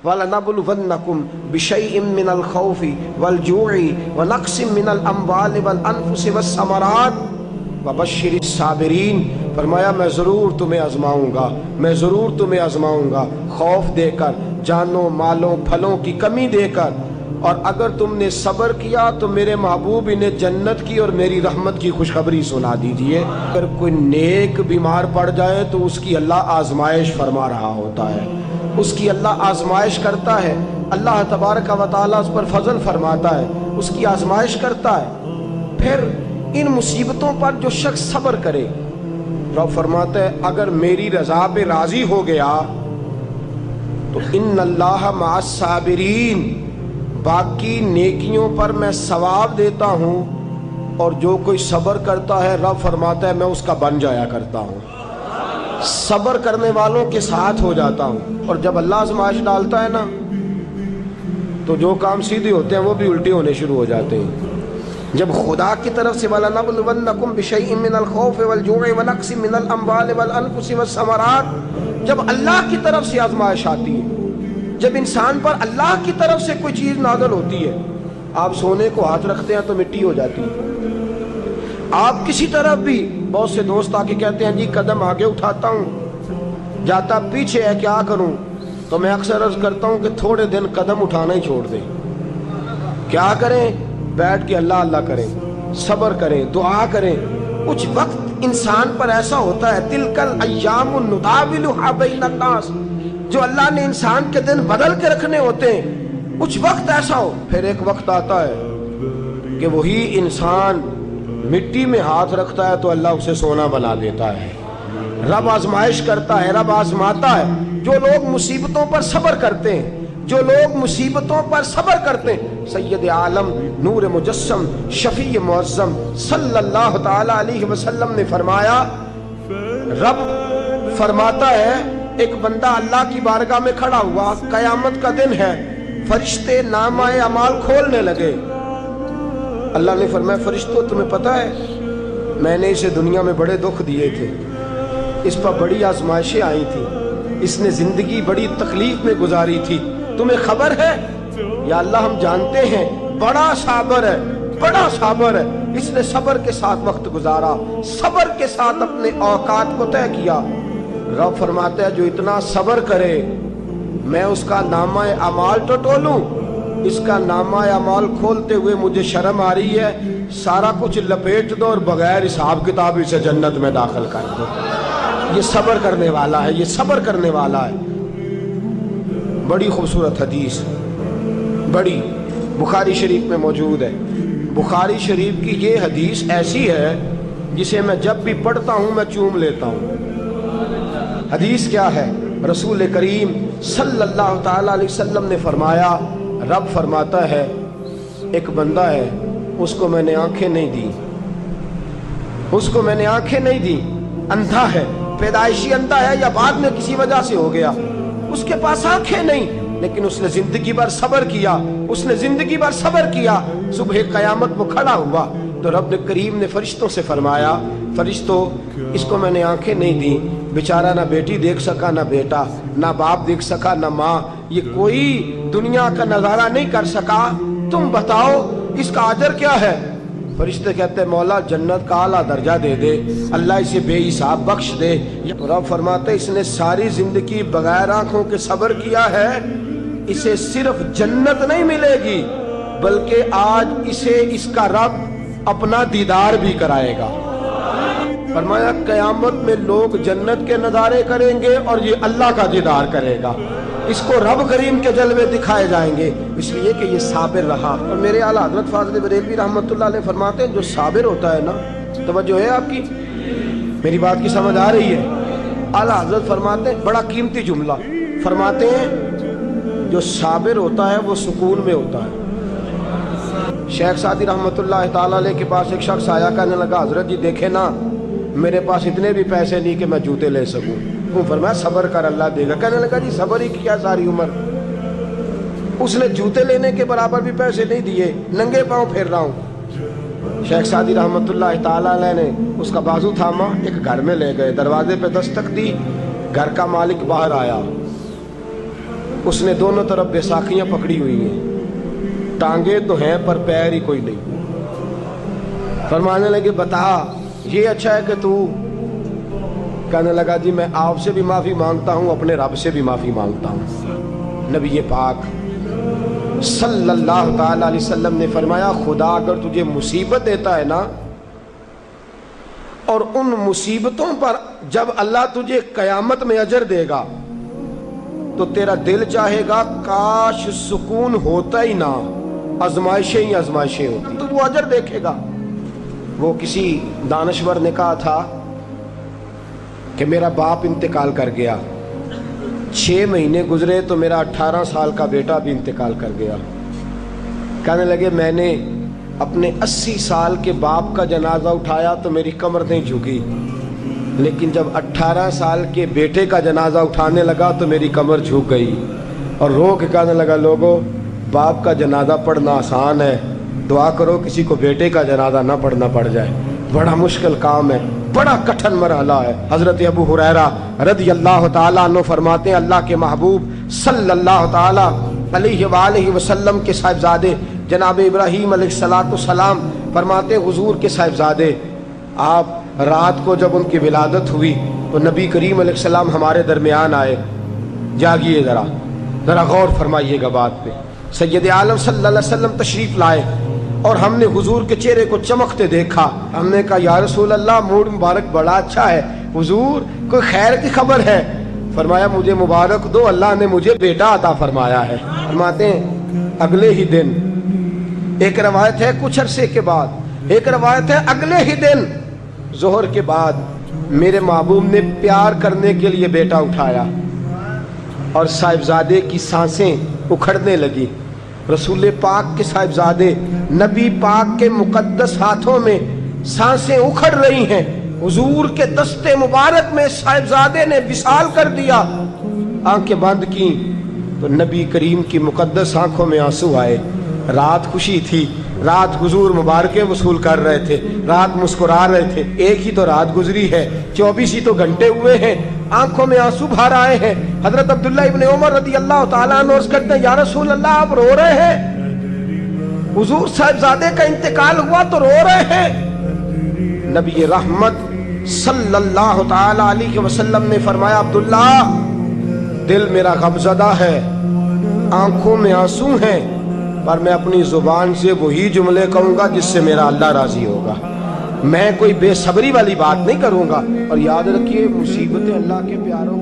وَلَنَبْلُوَنَّكُمْ بِشَيْءٍ مِّنَ الْخَوْفِ وَالْجُوعِ وَنَقْصٍ مِّنَ الْأَمْوَالِ وَالْأَنفُسِ وَالثَّمَرَاتِ وَبَشِّرِ الصَّابِرِينَ۔ فرمایا میں ضرور تمہیں آزماؤں گا، میں ضرور تمہیں آزماؤں گا، خوف دے کر، جانوں مالوں پھلوں کی کمی دے کر، اور اگر تم نے صبر کیا تو میرے محبوب انہیں جنت کی اور میری رحمت کی خوشخبری سنا دیجئے۔ اگر کوئی نیک بیمار پڑ جائے تو اس کی اللہ آزمائش فرما رہا ہوتا ہے، اس کی اللہ آزمائش کرتا ہے، اللہ تبارک و تعالیٰ اس پر فضل فرماتا ہے، اس کی آزمائش کرتا ہے۔ پھر ان مصیبتوں پر جو شخص صبر کرے، رب فرماتا ہے اگر میری رضا پہ راضی ہو گیا تو ان اللہ مع الصابرین، باقی نیکیوں پر میں ثواب دیتا ہوں، اور جو کوئی صبر کرتا ہے رب فرماتا ہے میں اس کا بن جایا کرتا ہوں، صبر کرنے والوں کے ساتھ ہو جاتا ہوں۔ اور جب اللہ آزمائش ڈالتا ہے نا تو جو کام سیدھے ہوتے ہیں وہ بھی الٹے ہونے شروع ہو جاتے ہیں۔ جب خدا کی طرف سے وَلَنَبْلُوَنَّكُمْ بِشَيْءٍ مِّنَ الْخَوْفِ وَالْجُوعِ وَنَقْصٍ مِّنَ الْأَمْوَالِ وَالْأَنفُسِ وَالثَّمَرَاتِ، جب اللہ کی طرف سے آزمائش آتی ہے، جب انسان پر اللہ کی طرف سے کوئی چیز نازل ہوتی ہے، آپ سونے کو ہاتھ رکھتے ہیں تو مٹی ہو جاتی ہے، آپ کسی طرف بھی، بہت سے دوست آ کے کہتے ہیں جی قدم آگے اٹھاتا ہوں جاتا پیچھے ہے، کیا کروں؟ تو میں اکثر عرض کرتا ہوں کہ تھوڑے دن قدم اٹھانا ہی چھوڑ دیں۔ کیا کریں؟ بیٹھ کے اللہ اللہ کریں، صبر کریں، دعا کریں۔ کچھ وقت انسان پر ایسا ہوتا ہے، تِلْكَ الْأَيَّامُ نُدَاوِلُهَا بَيْنَ النَّاسِ، جو اللہ نے انسان کے دن بدل کے رکھنے ہوتے ہیں، کچھ وقت ایسا ہو، پھر ایک وقت آتا ہے کہ وہی انسان مٹی میں ہاتھ رکھتا ہے تو اللہ اسے سونا بنا دیتا ہے۔ رب آزمائش کرتا ہے، رب آزماتا ہے۔ جو لوگ مصیبتوں پر صبر کرتے ہیں، جو لوگ مصیبتوں پر صبر کرتے ہیں، سید عالم نور مجسم شفیع معظم صلی اللہ تعالی علیہ وسلم نے فرمایا، رب فرماتا ہے ایک بندہ اللہ کی بارگاہ میں کھڑا ہوا، قیامت کا دن ہے، فرشتے نامہ اعمال کھولنے لگے۔ اللہ نے فرمایا فرشتوں تمہیں پتہ ہے میں نے اسے دنیا میں بڑے دکھ دیے تھے، اس پر بڑی آزمائشیں آئی تھیں، اس نے زندگی بڑی تکلیف میں گزاری تھی، تمہیں خبر ہے؟ یا اللہ ہم جانتے ہیں، بڑا صابر ہے، بڑا صابر ہے، اس نے صبر کے ساتھ وقت گزارا، صبر کے ساتھ اپنے اوقات کو طے کیا۔ رب فرماتا ہے جو اتنا صبر کرے میں اس کا نامہ اعمال ٹٹولوں، اس کا نامہ اعمال کھولتے ہوئے مجھے شرم آ رہی ہے، سارا کچھ لپیٹ دو اور بغیر حساب کتاب اسے جنت میں داخل کر دو۔ یہ صبر کرنے والا ہے، یہ صبر کرنے والا ہے۔ بڑی خوبصورت حدیث، بڑی، بخاری شریف میں موجود ہے۔ بخاری شریف کی یہ حدیث ایسی ہے جسے میں جب بھی پڑھتا ہوں میں چوم لیتا ہوں۔ حدیث کیا ہے؟ رسول کریم صلی اللہ تعالی علیہ وسلم نے فرمایا، رب فرماتا ہے ایک بندہ ہے، اس کو میں نے آنکھیں نہیں دی، اس کو میں نے آنکھیں نہیں دی، اندھا ہے، پیدائشی اندھا ہے یا بعد میں کسی وجہ سے ہو گیا، اس کے پاس آنکھیں نہیں، لیکن اس نے زندگی بھر صبر کیا، اس نے زندگی بھر صبر کیا۔ صبح قیامت وہ کھڑا ہوا تو رب کریم نے فرشتوں سے فرمایا، فرشتوں اس کو میں نے آنکھیں نہیں دی، بیچارہ نہ بیٹی دیکھ سکا نہ بیٹا، نہ باپ دیکھ سکا نہ ماں، یہ کوئی دنیا کا نظارہ نہیں کر سکا، تم بتاؤ اس کا اجر کیا ہے؟ فرشتے کہتے ہیں مولا جنت کا اعلیٰ درجہ دے دے، اللہ اسے بے حساب بخش دے۔ رب فرماتے اس نے ساری زندگی بغیر آنکھوں کے صبر کیا ہے، اسے صرف جنت نہیں ملے گی بلکہ آج اسے اس کا رب اپنا دیدار بھی کرائے گا۔ فرمایا قیامت میں لوگ جنت کے نظارے کریں گے اور یہ اللہ کا دیدار کرے گا، اس کو رب کریم کے جلوے دکھائے جائیں گے، اس لیے کہ یہ صابر رہا۔ اور میرے اعلیٰ حضرت فاضل بریلوی رحمۃ اللہ علیہ فرماتے ہیں جو صابر ہوتا ہے نا، توجہ ہے آپ کی، میری بات کی سمجھ آ رہی ہے؟ اعلیٰ حضرت فرماتے ہیں بڑا قیمتی جملہ، فرماتے ہیں جو صابر ہوتا ہے وہ سکون میں ہوتا ہے۔ شیخ سعدی رحمۃ اللہ تعالیٰ علیہ کے پاس ایک شخص آیا، کہنے لگا حضرت جی دیکھیں نا میرے پاس اتنے بھی پیسے نہیں کہ میں جوتے لے سکوں۔ وہ فرمایا صبر کر اللہ دے گا۔ کہنے لگا جی صبر ہی کیا ساری عمر، اس نے جوتے لینے کے برابر بھی پیسے نہیں دیے، ننگے پاؤں پھر رہا ہوں۔ شیخ سعدی رحمۃ اللہ تعالیٰ علیہ نے اس کا بازو تھاما، ایک گھر میں لے گئے، دروازے پہ دستک دی، گھر کا مالک باہر آیا، اس نے دونوں طرف بیساکھیاں پکڑی ہوئی ہیں، ٹانگیں تو ہیں پر پیر ہی کوئی نہیں۔ فرمانے لگے بتا یہ اچھا ہے کہ تو، کہنے لگا جی میں آپ سے بھی معافی مانگتا ہوں، اپنے رب سے بھی معافی مانگتا ہوں۔ نبی پاک صلی اللہ تعالی علیہ وسلم نے فرمایا خدا اگر تجھے مصیبت دیتا ہے نا، اور ان مصیبتوں پر جب اللہ تجھے قیامت میں اجر دے گا تو تیرا دل چاہے گا کاش سکون ہوتا ہی نہ، آزمائشیں ہی آزمائشیں ہوتی، تو وہ اجر دیکھے گا۔ وہ کسی دانشور نے کہا تھا کہ میرا باپ انتقال کر گیا، 6 مہینے گزرے تو میرا 18 سال کا بیٹا بھی انتقال کر گیا۔ کہنے لگے میں نے اپنے 80 سال کے باپ کا جنازہ اٹھایا تو میری کمر نہیں جھکی، لیکن جب 18 سال کے بیٹے کا جنازہ اٹھانے لگا تو میری کمر جھک گئی، اور رو کے کہنے لگا لوگوں باپ کا جنازہ پڑھنا آسان ہے، دعا کرو کسی کو بیٹے کا جنازہ نہ پڑھنا پڑ جائے، بڑا مشکل کام ہے، بڑا کٹھن مرحلہ ہے۔ حضرت ابو ہریرہ رضی اللہ تعالیٰ عنہ فرماتے ہیں اللہ کے محبوب صلی اللہ تعالیٰ علیہ وآلہ وسلم کے صاحبزادے جناب ابراہیم علیہ السلام فرماتے ہیں حضور کے صاحبزادے آپ رات کو جب ان کی ولادت ہوئی تو نبی کریم علیہ السلام ہمارے درمیان آئے۔ جاگیے ذرا غور فرمائیے گا بات پہ۔ سید عالم صلی اللہ علیہ وسلم تشریف لائے اور ہم نے حضور کے چہرے کو چمکتے دیکھا۔ ہم نے کہا یا رسول اللہ موڈ مبارک بڑا اچھا ہے، حضور کوئی خیر کی خبر ہے؟ فرمایا مجھے مبارک دو، اللہ نے مجھے بیٹا عطا فرمایا ہے۔ فرماتے ہیں اگلے ہی دن، ایک روایت ہے کچھ عرصے کے بعد، ایک روایت ہے اگلے ہی دن ظہر کے بعد میرے محبوب نے پیار کرنے کے لیے بیٹا اٹھایا اور صاحبزادے کی سانسیں اکھڑنے لگی۔ رسول پاک کے صاحبزادے نبی پاک کے مقدس ہاتھوں میں سانسیں اکھڑ رہی ہیں، حضور کے دست مبارک میں صاحبزادے نے وصال کر دیا۔ آنکھیں بند کی تو نبی کریم کی مقدس آنکھوں میں آنسو آئے۔ رات خوشی تھی، رات حضور مبارکیں وصول کر رہے تھے، رات مسکرا رہے تھے، ایک ہی تو رات گزری ہے، 24 ہی تو گھنٹے ہوئے ہیں، آنکھوں میں آنسو بھر آئے ہیں۔ حضرت عبداللہ ابن عمر رضی اللہ تعالیٰ عنہ عرض کرتے ہیں یا رسول اللہ آپ رو رہے ہیں؟ حضور صاحبزادے کا انتقال ہوا تو رو رہے ہیں؟ نبی رحمت صلی اللہ تعالیٰ علیہ وسلم نے فرمایا عبداللہ دل میرا غمزدہ ہے، آنکھوں میں آنسو ہیں، پر میں اپنی زبان سے وہی جملے کہوں گا جس سے میرا اللہ راضی ہوگا، میں کوئی بے صبری والی بات نہیں کروں گا۔ اور یاد رکھیے مصیبتیں اللہ کے پیاروں